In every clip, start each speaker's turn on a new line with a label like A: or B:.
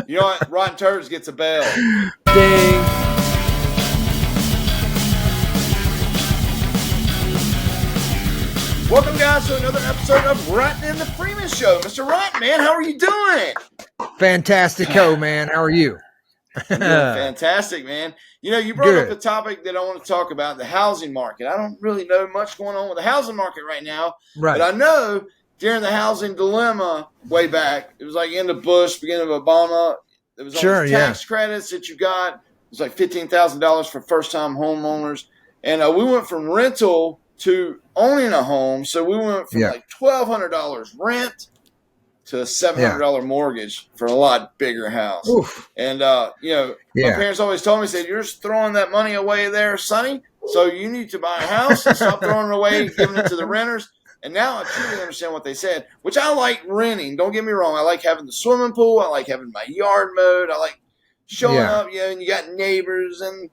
A: You know what? Rotten Turds gets a bell.
B: Ding.
A: Welcome, guys, to another episode of Rotten and the Freeman Show. Mr. Rotten, man, how are you doing?
B: Fantastico, man. How are you?
A: I'm doing fantastic, man. You know, you brought up a topic that I want to talk about, the housing market. I don't really know much going on with the housing market right now.
B: Right.
A: But I know during the housing dilemma way back, it was like in the Bush, beginning of Obama, there was all these tax credits that you got. It was like $15,000 for first-time homeowners. And we went from rental to owning a home. So we went from like $1,200 rent to a $700 mortgage for a lot bigger house.
B: Oof.
A: And, you know, my parents always told me, said, you're just throwing that money away there, sonny. So you need to buy a house and stop throwing it away, giving it to the renters. And now I truly understand what they said, which I like renting. Don't get me wrong. I like having the swimming pool. I like having my yard mowed. I like showing up, you know, and you got neighbors and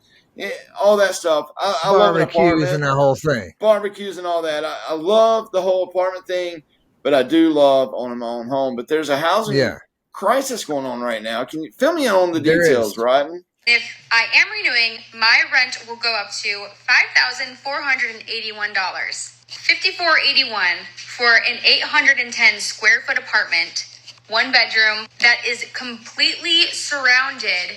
A: all that stuff. I love an apartment.
B: Barbecues and that whole thing.
A: Barbecues and all that. I love the whole apartment thing. But I do love owning my own home. But there's a housing crisis going on right now. Can you fill me in on the details, Rodden?
C: If I am renewing, my rent will go up to $5,481. $5,481 for an 810 square foot apartment, 1 bedroom that is completely surrounded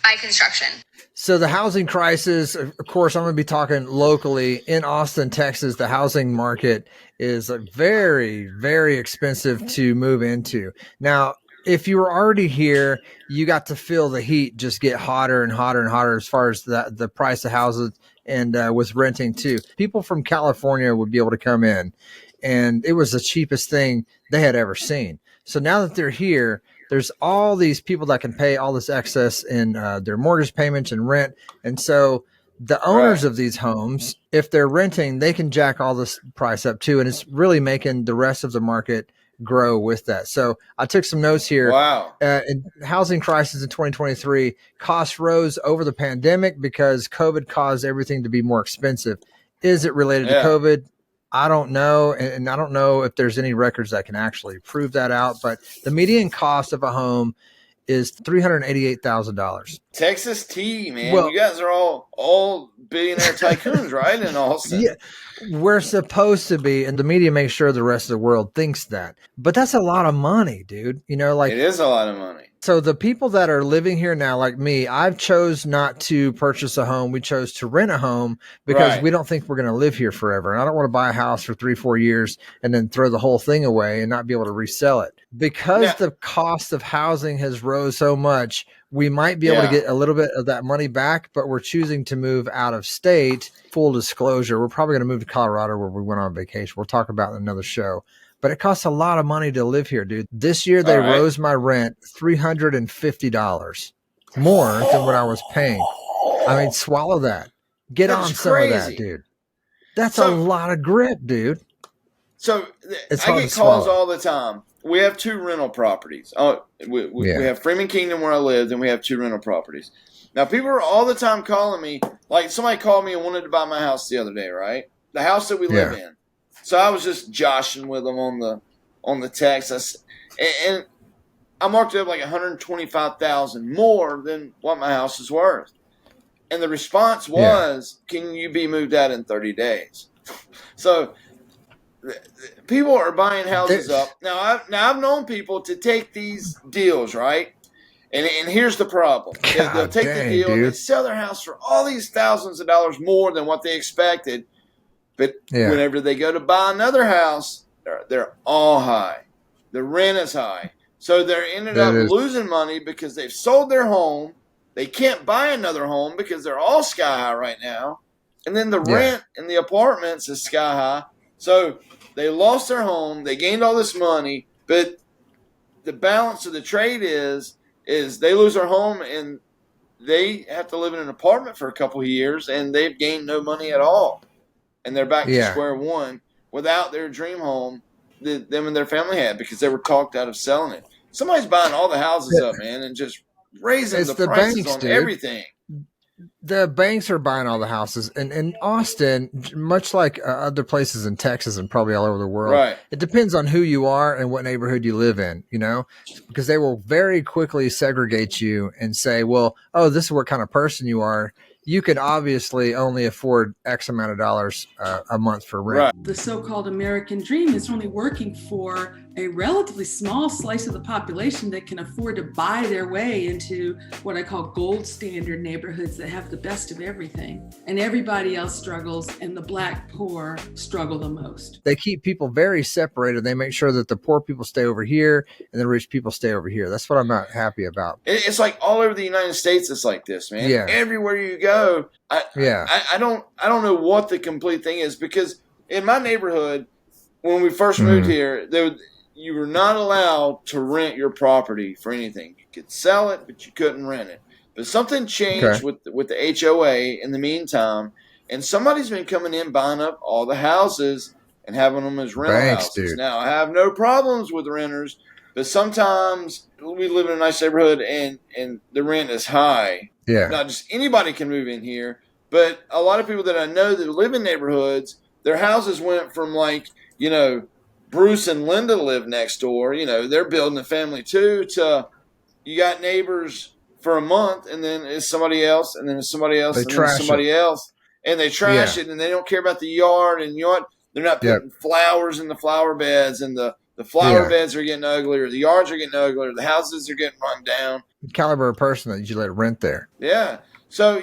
C: by construction.
B: So the housing crisis, of course, I'm going to be talking locally in Austin, Texas. The housing market is very, very expensive to move into. Now, if you were already here, you got to feel the heat just get hotter and hotter and hotter as far as the price of houses and with renting too. People from California would be able to come in, and it was the cheapest thing they had ever seen. So now that they're here, there's all these people that can pay all this excess in their mortgage payments and rent. And so the owners of these homes, if they're renting, they can jack all this price up too. And it's really making the rest of the market grow with that. So I took some notes here.
A: Wow.
B: In housing crisis in 2023, costs rose over the pandemic because COVID caused everything to be more expensive. Is it related to COVID? I don't know, and I don't know if there's any records that can actually prove that out, but the median cost of a home is $388,000.
A: Texas tea, man. Well, you guys are all billionaire tycoons, right, in Austin?
B: Yeah, we're supposed to be, and the media makes sure the rest of the world thinks that. But that's a lot of money, dude. You know, like
A: it is a lot of money.
B: So the people that are living here now, like me, I've chose not to purchase a home. We chose to rent a home because we don't think we're going to live here forever. And I don't want to buy a house for 3-4 years and then throw the whole thing away and not be able to resell it. Because the cost of housing has rose so much, we might be able to get a little bit of that money back, but we're choosing to move out of state. Full disclosure, we're probably going to move to Colorado where we went on vacation. We'll talk about it in another show. But it costs a lot of money to live here, dude. This year, they rose my rent $350 more than what I was paying. I mean, swallow that. Get on some of that, dude. That's a lot of grip, dude.
A: So I get calls all the time. We have 2 rental properties. We have Freeman Kingdom where I live, and we have 2 rental properties. Now, people are all the time calling me. Like, somebody called me and wanted to buy my house the other day, right? The house that we live in. So I was just joshing with them on the text, and I marked it up like $125,000 more than what my house is worth. And the response was, "Can you be moved out in 30 days?" So people are buying houses up now. I've known people to take these deals, right? And here's the problem: they'll take the deal and they sell their house for all these thousands of dollars more than what they expected. But whenever they go to buy another house, they're all high. The rent is high. So they're ended up losing money because they've sold their home. They can't buy another home because they're all sky high right now. And then the rent in the apartments is sky high. So they lost their home. They gained all this money. But the balance of the trade is they lose their home and they have to live in an apartment for a couple of years, and they've gained no money at all. And they're back to square one without their dream home that them and their family had because they were talked out of selling it. Somebody's buying all the houses up, man, and just raising the prices on everything.
B: the banks are buying all the houses, and in Austin, much like other places in Texas and probably all over the world,
A: Right.
B: it depends on who you are and what neighborhood you live in, because they will very quickly segregate you and say, well, oh, this is what kind of person you are. You can obviously only afford X amount of dollars a month for rent.
A: Right.
D: The so-called American dream is only working for a relatively small slice of the population that can afford to buy their way into what I call gold standard neighborhoods that have the best of everything. And everybody else struggles, and the Black poor struggle the most.
B: They keep people very separated. They make sure that the poor people stay over here and the rich people stay over here. That's what I'm not happy about.
A: It's like all over the United States, it's like this, man.
B: Yeah.
A: Everywhere you go. I don't know what the complete thing is, because in my neighborhood, when we first moved here, you were not allowed to rent your property for anything. You could sell it, but you couldn't rent it. But something changed with the HOA in the meantime, and somebody's been coming in, buying up all the houses and having them as rental houses. Dude. Now, I have no problems with renters, but sometimes we live in a nice neighborhood and the rent is high.
B: Yeah.
A: Not just anybody can move in here, but a lot of people that I know that live in neighborhoods, their houses went from Bruce and Linda live next door. They're building a family too, to you got neighbors for a month, and then it's somebody else, and then it's somebody else, and then somebody else. And they trash it, and they don't care about the yard. And you know what? They're not putting flowers in the flower beds, and the flower beds are getting uglier. The yards are getting uglier. The houses are getting run down.
B: The caliber of person that you let rent there.
A: Yeah. So,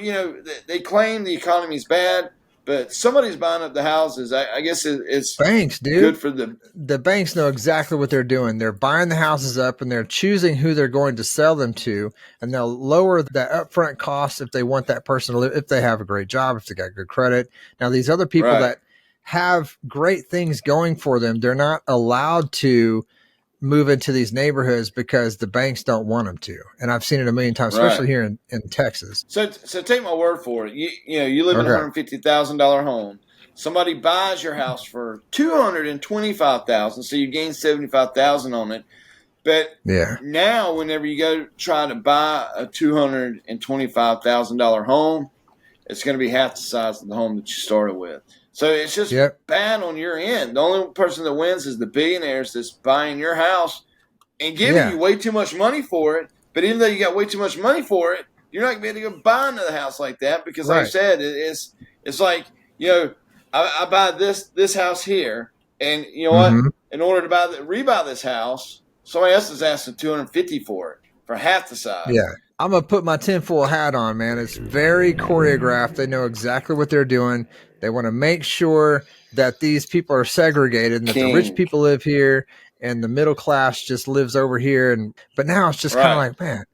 A: they claim the economy's bad, but somebody's buying up the houses. I guess it's
B: banks, dude.
A: Good for them.
B: The banks know exactly what they're doing. They're buying the houses up, and they're choosing who they're going to sell them to, and they'll lower that upfront cost if they want that person to live, if they have a great job, if they got good credit. Now, these other people that have great things going for them, they're not allowed to move into these neighborhoods because the banks don't want them to. And I've seen it a million times, especially here in Texas.
A: So take my word for it. You live in a $150,000 home. Somebody buys your house for $225,000, so you gain $75,000 on it. But now, whenever you go try to buy a $225,000 home, it's going to be half the size of the home that you started with. So it's just bad on your end. The only person that wins is the billionaires that's buying your house and giving you way too much money for it. But even though you got way too much money for it, you're not going to be able to go buy another house like that, because, like I said, it's like, I buy this house here, and you know what? In order to rebuy this house, somebody else is asking $250,000 for it, for half the size.
B: Yeah. I'm going to put my tinfoil hat on, man. It's very choreographed. They know exactly what they're doing. They want to make sure that these people are segregated, and that the rich people live here and the middle class just lives over here. But now it's just kind of like, man,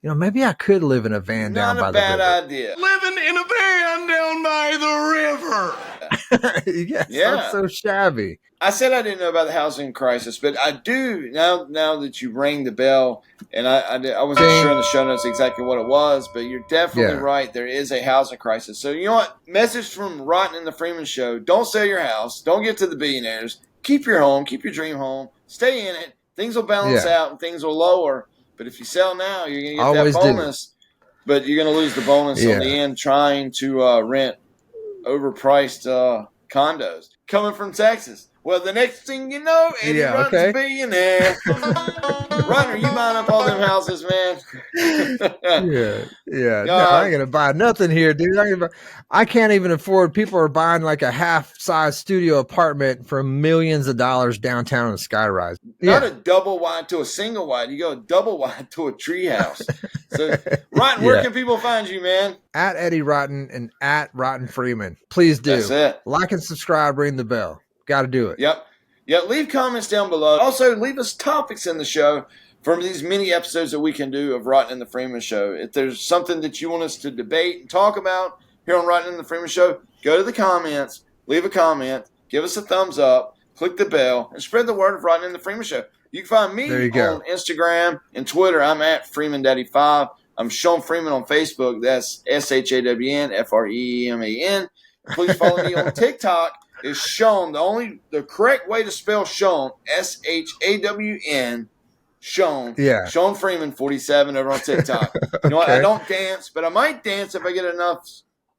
B: maybe I could live in a van down by the river.
A: Not a bad idea.
E: Living in a van down by the river.
B: Yes, that's so shabby.
A: I said I didn't know about the housing crisis, but I do now that you rang the bell, and I wasn't sure in the show notes exactly what it was, but you're definitely right. There is a housing crisis. So you know what? Message from Rotten and the Freeman Show. Don't sell your house. Don't get to the billionaires. Keep your home. Keep your dream home. Stay in it. Things will balance out and things will lower. But if you sell now, you're going to get that bonus. But you're going to lose the bonus on the end trying to rent overpriced condos. Coming from Texas. Well, the next thing you know, Eddie Rutten's a billionaire. Rutten, are you buying up all them houses, man?
B: No, I ain't going to buy nothing here, dude. I can't even afford. People are buying like a half-size studio apartment for millions of dollars downtown in a skyrise.
A: Not a double wide to a single wide. You go a double wide to a tree house. So, Rotten, where can people find you, man?
B: At Eddie Rotten and at Rotten Freeman. Please do.
A: That's it.
B: Like and subscribe, ring the bell. Got to do it.
A: Yep. Leave comments down below. Also, leave us topics in the show from these mini episodes that we can do of Rotten and the Freeman Show. If there's something that you want us to debate and talk about here on Rotten and the Freeman Show, go to the comments, leave a comment, give us a thumbs up, click the bell, and spread the word of Rotten and the Freeman Show. You can find me on Instagram and Twitter. I'm at FreemanDaddy5. I'm Sean Freeman on Facebook. That's ShawnFreeman. Please follow me on TikTok. Is Sean, the correct way to spell Sean, SHAWN, Sean.
B: Yeah.
A: Sean Freeman, 47, over on TikTok. You know what? I don't dance, but I might dance if I get enough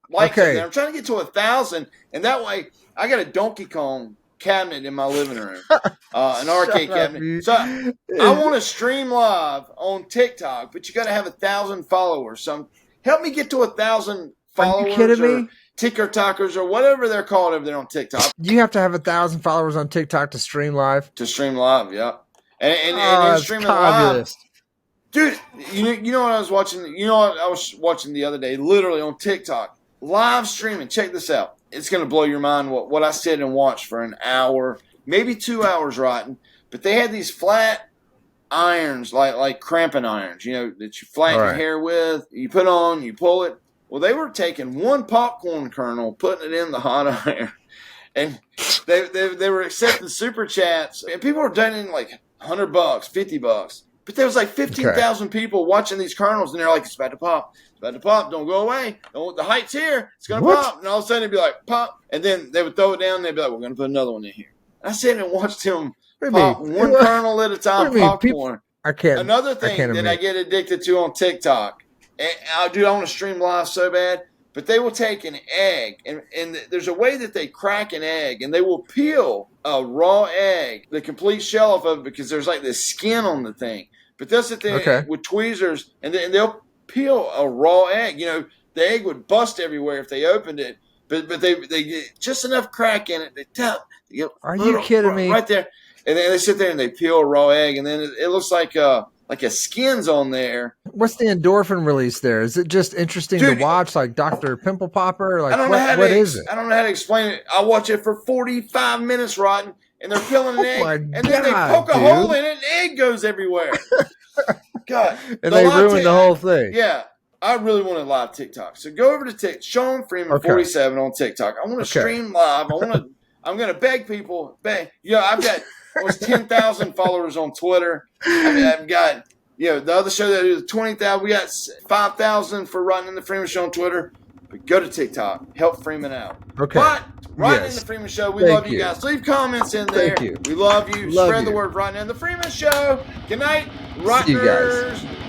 A: likes in there. I'm trying to get to 1,000, and that way I got a Donkey Kong cabinet in my living room, an arcade cabinet. So I want to stream live on TikTok, but you got to have 1,000 followers. So help me get to 1,000 followers.
B: Are you kidding me?
A: TikTokers or whatever they're called over there on TikTok.
B: You have to have 1,000 followers on TikTok to stream live.
A: To stream live, yeah, and streaming live, dude. You know what I was watching? You know what I was watching the other day? Literally on TikTok, live streaming. Check this out. It's gonna blow your mind what I sit and watch for an hour, maybe 2 hours writing. But they had these flat irons, like cramping irons, you know, that you flatten your hair with. You put on, you pull it. Well, they were taking one popcorn kernel, putting it in the hot iron, and they were accepting super chats, and people were donating like $100, $50, but there was like 15,000 people watching these kernels, and they're like, "It's about to pop, it's about to pop, don't go away, the height's here, it's gonna pop," and all of a sudden it'd be like pop, and then they would throw it down, and they'd be like, "We're gonna put another one in here." And I sat and watched him pop one kernel at a time, popcorn. Another thing that I get addicted to on TikTok. And, I want to stream live so bad, but they will take an egg, and there's a way that they crack an egg, and they will peel a raw egg, the complete shell off of it, because there's like this skin on the thing. But they'll sit there with tweezers, and they'll peel a raw egg. You know, the egg would bust everywhere if they opened it, but they get just enough crack in it. They tap.
B: Are you kidding me?
A: Right there, and then they sit there and they peel a raw egg, and then it looks like a skin's on there.
B: What's the endorphin release there? Is it just interesting to watch, like Dr. Pimple Popper? Like, what is it?
A: I don't know how to explain it. I watch it for 45 minutes, Rotten, and they're peeling an egg, and then they poke a hole in it, and egg goes everywhere. God.
B: And they ruin the whole thing.
A: Yeah. I really want to live TikTok. So go over to TikTok. Sean Freeman, 47 on TikTok. I want to stream live. I'm going to beg people. I've got almost 10,000 followers on Twitter. I've got, the other show that is 20,000. We got 5,000 for Writing in the Freeman Show on Twitter. But go to TikTok. Help Freeman out.
B: Okay.
A: But Writing in the Freeman Show, we love you guys. Leave comments in there.
B: Thank you.
A: We love you. Spread the word. Writing in the Freeman Show. Good night, Rutgers.
B: See you guys.